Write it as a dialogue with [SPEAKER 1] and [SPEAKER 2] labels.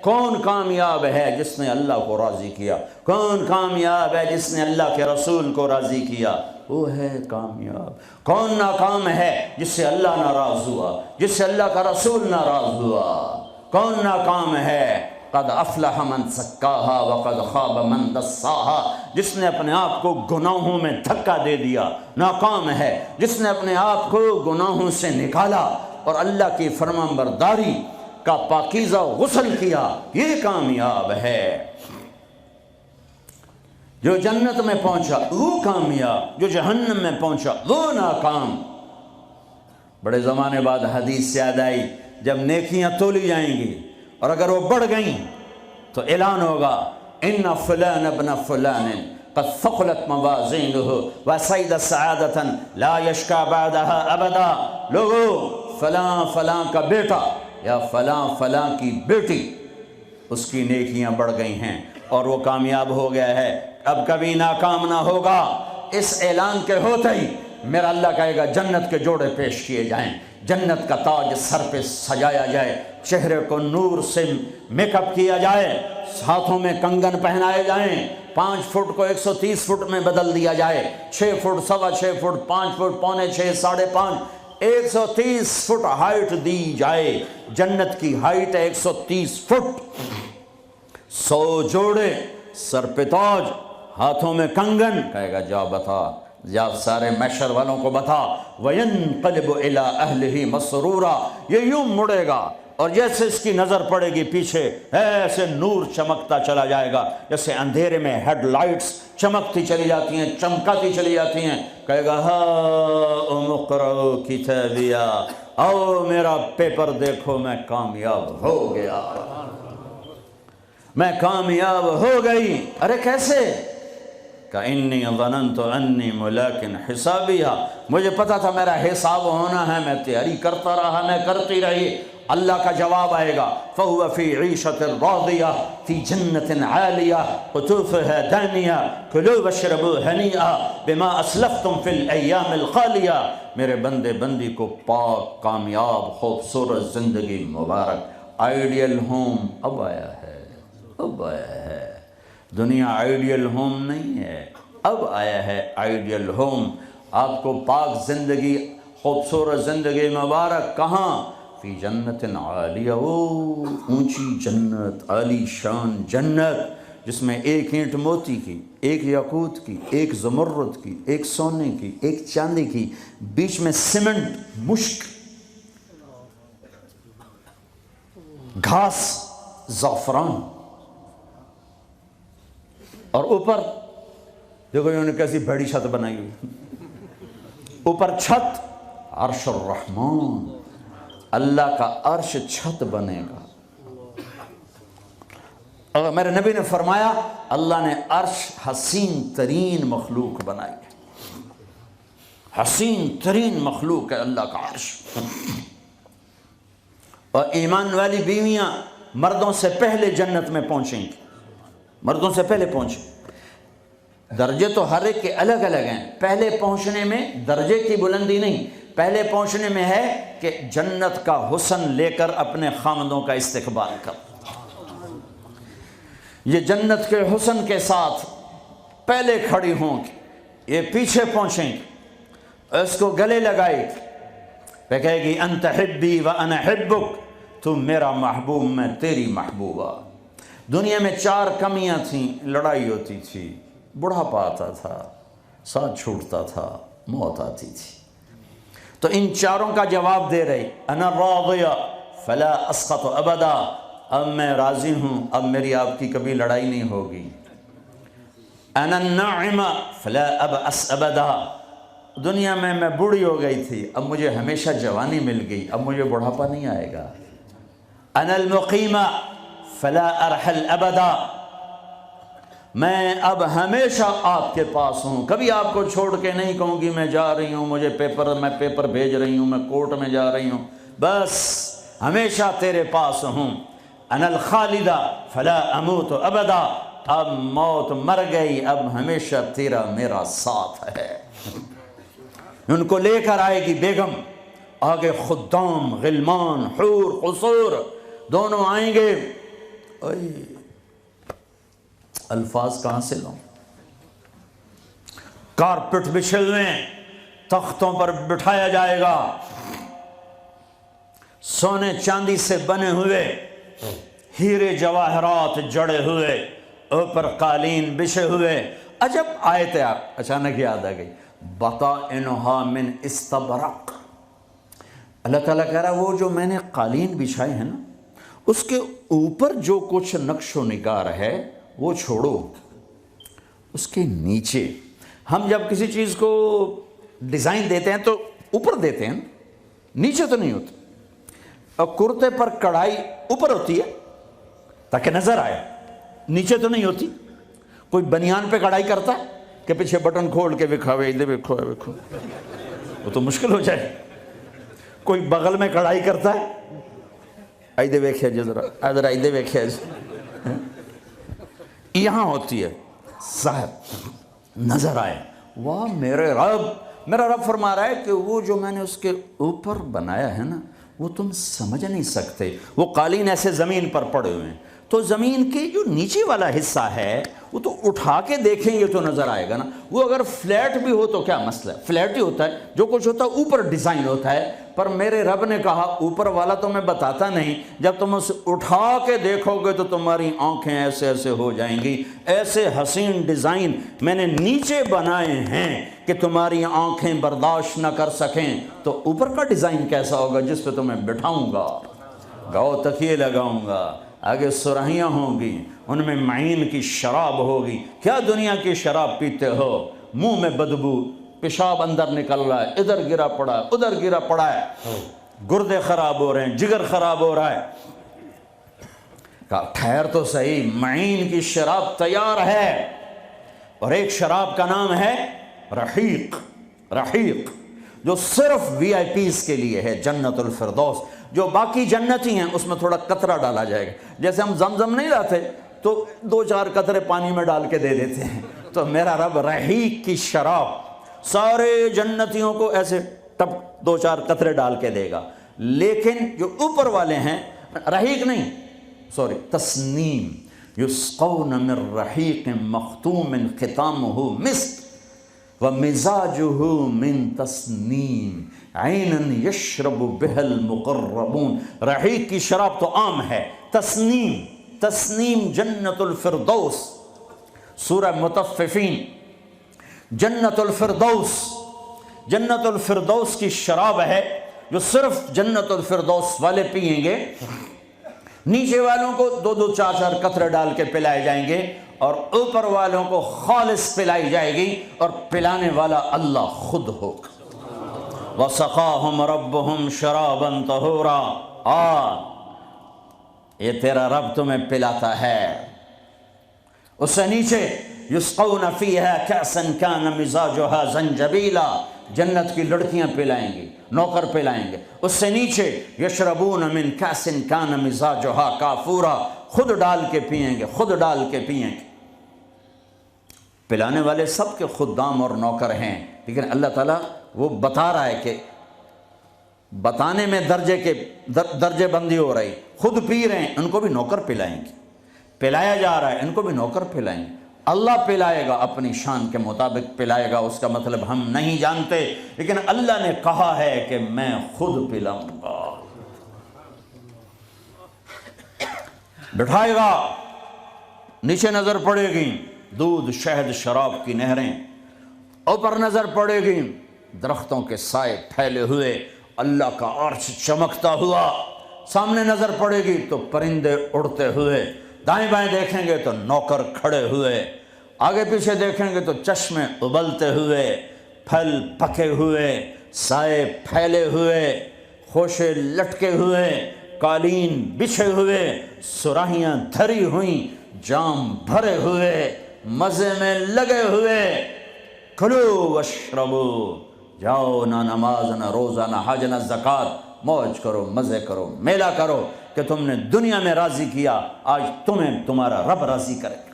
[SPEAKER 1] کون کامیاب ہے جس نے اللہ کو راضی کیا؟ کون کامیاب ہے جس نے اللہ کے رسول کو راضی کیا؟ وہ ہے کامیاب۔ کون ناکام ہے جس سے اللہ ناراض ہوا، جس سے اللہ کا رسول ناراض ہوا؟ کون ناکام ہے؟ قد افلح من زکاہا وقد خاب من دساہا، جس نے اپنے آپ کو گناہوں میں دھکا دے دیا ناکام ہے، جس نے اپنے آپ کو گناہوں سے نکالا اور اللہ کی فرمان برداری کا پاکیزہ غسل کیا، یہ کامیاب ہے۔ جو جنت میں پہنچا وہ کامیاب، جو جہنم میں پہنچا وہ ناکام۔ بڑے زمانے بعد حدیث یاد آئی، جب نیکیاں تولی جائیں گی اور اگر وہ بڑھ گئیں تو اعلان ہوگا ان فلان ابن فلان قد ثقلت موازینہ وسعد سعادۃ لا یشکا بعدها ابدا۔ لوگو، فلاں فلاں کا بیٹا یا فلاں فلاں کی بیٹی، اس کی نیکیاں بڑھ گئی ہیں اور وہ کامیاب ہو گیا ہے، اب کبھی ناکام نہ ہوگا۔ اس اعلان کے ہوتے ہی میرا اللہ کہے گا جنت کے جوڑے پیش کیے جائیں، جنت کا تاج سر پہ سجایا جائے، چہرے کو نور سے میک اپ کیا جائے، ہاتھوں میں کنگن پہنائے جائیں، 5 فٹ کو 130 فٹ میں بدل دیا جائے، 6 foot, 6.25 foot, 5 foot, 5.25، 5.5، 130 foot height دی جائے۔ جنت کی ہائٹ ہے 130 فٹ۔ 100 جوڑے، سر پہ تاج، ہاتھوں میں کنگن، کہے گا جا بتا، یا سارے محشر والوں کو بتا۔ وَيَنْقَلِبُ إِلَىٰ أَهْلِهِ مَسْرُورًا، یہ یوں مڑے گا اور جیسے اس کی نظر پڑے گی پیچھے ایسے نور چمکتا چلا جائے گا، جیسے اندھیرے میں ہیڈ لائٹس چمکتی چلی جاتی ہیں، چمکاتی چلی جاتی ہیں۔ کہے گا ہاؤم اقرؤوا کتابیہ، آؤ میرا پیپر دیکھو، میں کامیاب ہو گیا، میں کامیاب ہو گئی۔ ارے کیسے؟ کہ انی ظننت انی ملاق حسابیہ، مجھے پتا تھا میرا حساب ہونا ہے، میں تیاری کرتا رہا، میں کرتی رہی۔ اللہ کا جواب آئے گا فَهُوَ فِي عِيشَةٍ رَاضِيَةٍ فِي جَنَّةٍ عَالِيَةٍ قُطُوفُهَا دَانِيَةٌ كُلُوا وَاشْرَبُوا هَنِيئًا بِمَا أَسْلَفْتُمْ فِي الْأَيَّامِ الْخَالِيَةِ۔ میرے بندے بندی کو پاک، کامیاب، خوبصورت زندگی مبارک۔ آئیڈیل ہوم اب آیا ہے، اب آیا ہے۔ دنیا آئیڈیل ہوم نہیں ہے، اب آیا ہے آئیڈیل ہوم۔ آپ کو پاک زندگی، خوبصورت زندگی مبارک کہاں؟ فی جنت عالیہ، وہ اونچی جنت، عالی شان جنت جس میں ایک اینٹ موتی کی، ایک یاقوت کی، ایک زمرد کی، ایک سونے کی، ایک چاندی کی، بیچ میں سیمنٹ، مشک، گھاس، زعفران، اور اوپر دیکھو انہوں نے کیسی بڑی چھت بنائی ہوئی، اوپر چھت عرش الرحمن، اللہ کا عرش چھت بنے گا۔ اور میرے نبی نے فرمایا اللہ نے عرش حسین ترین مخلوق بنائی ہے، حسین ترین مخلوق ہے اللہ کا عرش۔ اور ایمان والی بیویاں مردوں سے پہلے جنت میں پہنچیں گی، مردوں سے پہلے پہنچیں۔ درجے تو ہر ایک کے الگ الگ ہیں، پہلے پہنچنے میں درجے کی بلندی نہیں، پہلے پہنچنے میں ہے کہ جنت کا حسن لے کر اپنے خامدوں کا استقبال کر۔ یہ جنت کے حسن کے ساتھ پہلے کھڑی ہوں گی، یہ پیچھے پہنچیں گی، اس کو گلے لگائے گی، پہ کہے گی انت حبی و انا حبک، تو میرا محبوب میں تیری محبوبہ۔ دنیا میں 4 کمیاں تھیں، لڑائی ہوتی تھی، بڑھاپا آتا تھا، ساتھ چھوٹتا تھا، موت آتی تھی، تو ان 4 کا جواب دے رہی، انا راضیہ فلا اسقط ابدا، اب میں راضی ہوں، اب میری آپ کی کبھی لڑائی نہیں ہوگی۔ انا الناعمہ فلا ابأس ابدا، دنیا میں بوڑھی ہو گئی تھی، اب مجھے ہمیشہ جوانی مل گئی، اب مجھے بڑھاپا نہیں آئے گا۔ انا المقیمہ فلا ارحل ابدا، میں اب ہمیشہ آپ کے پاس ہوں، کبھی آپ کو چھوڑ کے نہیں کہوں گی میں جا رہی ہوں، میں پیپر بھیج رہی ہوں، میں کورٹ میں جا رہی ہوں، بس ہمیشہ تیرے پاس ہوں۔ انا الخالدہ فلا اموت ابدا، اب موت مر گئی، اب ہمیشہ تیرا میرا ساتھ ہے۔ ان کو لے کر آئے گی بیگم، آگے خدام، غلمان، حور، قصور دونوں آئیں گے اوئے الفاظ کہاں سے لوں؟ کارپٹ بچھے ہوئے ہیں، تختوں پر بٹھایا جائے گا، سونے چاندی سے بنے ہوئے، ہیرے جواہرات جڑے ہوئے، اوپر قالین بچھے ہوئے۔ عجب آیت اچانک یاد آ گئی، بطائنہا من استبرق۔ اللہ تعالیٰ کہہ رہا ہے وہ جو میں نے قالین بچھائے ہیں نا، اس کے اوپر جو کچھ نقش و نگار ہے وہ چھوڑو، اس کے نیچے ہم جب کسی چیز کو ڈیزائن دیتے ہیں تو اوپر دیتے ہیں، نیچے تو نہیں ہوتا۔ اور کرتے پر کڑھائی اوپر ہوتی ہے تاکہ نظر آئے، نیچے تو نہیں ہوتی۔ کوئی بنیان پہ کڑھائی کرتا ہے کہ پیچھے بٹن کھول کے دکھاوے ادھر دیکھو دیکھو، وہ تو مشکل ہو جائے۔ کوئی بغل میں کڑھائی کرتا ہے، ایدے ویکھے جی ذرا ادھر ایدے ویکھے جی، یہاں ہوتی ہے ظاہر نظر آئے۔ واہ میرے رب، میرا رب فرما رہا ہے کہ وہ جو میں نے اس کے اوپر بنایا ہے نا وہ تم سمجھ نہیں سکتے۔ وہ قالین ایسے زمین پر پڑے ہوئے ہیں، تو زمین کے جو نیچے والا حصہ ہے وہ تو اٹھا کے دیکھیں گے تو نظر آئے گا نا۔ وہ اگر فلیٹ بھی ہو تو کیا مسئلہ ہے، فلیٹ ہی ہوتا ہے، جو کچھ ہوتا ہے اوپر ڈیزائن ہوتا ہے۔ پر میرے رب نے کہا اوپر والا تو میں بتاتا نہیں، جب تم اسے اٹھا کے دیکھو گے تو تمہاری آنکھیں ایسے ایسے ہو جائیں گی۔ ایسے حسین ڈیزائن میں نے نیچے بنائے ہیں کہ تمہاری آنکھیں برداشت نہ کر سکیں، تو اوپر کا ڈیزائن کیسا ہوگا جس پہ تمہیں بٹھاؤں گا، گاؤ تکیے لگاؤں گا، آگے سرہیاں ہوں گی، ان میں معین کی شراب ہوگی۔ کیا دنیا کی شراب پیتے ہو، منہ میں بدبو، پیشاب اندر نکل رہا ہے، ادھر گرا پڑا ہے ادھر گرا پڑا ہے، گردے خراب ہو رہے ہیں، جگر خراب ہو رہا ہے۔ کہا ٹھہر تو صحیح، معین کی شراب تیار ہے، اور ایک شراب کا نام ہے رحیق۔ رحیق جو صرف وی آئی پیز کے لیے ہے، جنت الفردوس۔ جو باقی جنتی ہیں اس میں تھوڑا قطرہ ڈالا جائے گا، جیسے ہم زمزم نہیں لاتے تو 2-4 قطرے پانی میں ڈال کے دے دیتے ہیں، تو میرا رب رحیق کی شراب سارے جنتیوں کو ایسے ٹپ 2-4 قطرے ڈال کے دے گا۔ لیکن جو اوپر والے ہیں، رحیق نہیں، سوری، تسنیم، یسقون من رحیق مختوم ختامہ مسک ومزاجہ من تسنیم عیناً یشرب بها المقربون۔ رحیق کی شراب تو عام ہے، تسنیم جنت الفردوس، سورہ مطففین، جنت الفردوس، جنت الفردوس کی شراب ہے جو صرف جنت الفردوس والے پئیں گے۔ نیچے والوں کو 2-2 4-4 قطرے ڈال کے پلائے جائیں گے، اور اوپر والوں کو خالص پلائی جائے گی، اور پلانے والا اللہ خود ہوگا۔ وَسَقَاهُمْ رَبُّهُمْ شَرَابًا طَهُورًا۔ یہ تیرا رب تمہیں پلاتا ہے۔ اس سے نیچے یسقون فیہا کأسا کان مزاجہا زنجبیلا، جنت کی لڑکیاں پلائیں گی، نوکر پلائیں گے۔ اس سے نیچے یشربون من کأس کان مزاجہا کافورا، خود ڈال کے پئیں گے، خود ڈال کے پئیں گے۔ پلانے والے سب کے خدام اور نوکر ہیں، لیکن اللہ تعالیٰ وہ بتا رہا ہے کہ بتانے میں درجے بندی ہو رہی، خود پی رہے ہیں ان کو بھی نوکر پلائیں گے، پلایا جا رہا ہے ان کو بھی نوکر پلائیں گے۔ اللہ پلائے گا، اپنی شان کے مطابق پلائے گا، اس کا مطلب ہم نہیں جانتے، لیکن اللہ نے کہا ہے کہ میں خود پلاؤں گا۔ بٹھائے گا، نیچے نظر پڑے گی دودھ شہد شراب کی نہریں، اوپر نظر پڑے گی درختوں کے سائے پھیلے ہوئے، اللہ کا عرش چمکتا ہوا، سامنے نظر پڑے گی تو پرندے اڑتے ہوئے، دائیں بائیں دیکھیں گے تو نوکر کھڑے ہوئے، آگے پیچھے دیکھیں گے تو چشمے ابلتے ہوئے، پھل پکے ہوئے، سائے پھیلے ہوئے، خوشے لٹکے ہوئے، قالین بچھے ہوئے، سراہیاں دھری ہوئیں، جام بھرے ہوئے، مزے میں لگے ہوئے۔ کھلو واشربو، جاؤ، نہ نماز نہ روزہ نہ حج نہ زکوٰۃ، موج کرو، مزے کرو، میلہ کرو، کہ تم نے دنیا میں راضی کیا، آج تمہیں تمہارا رب راضی کرے گا۔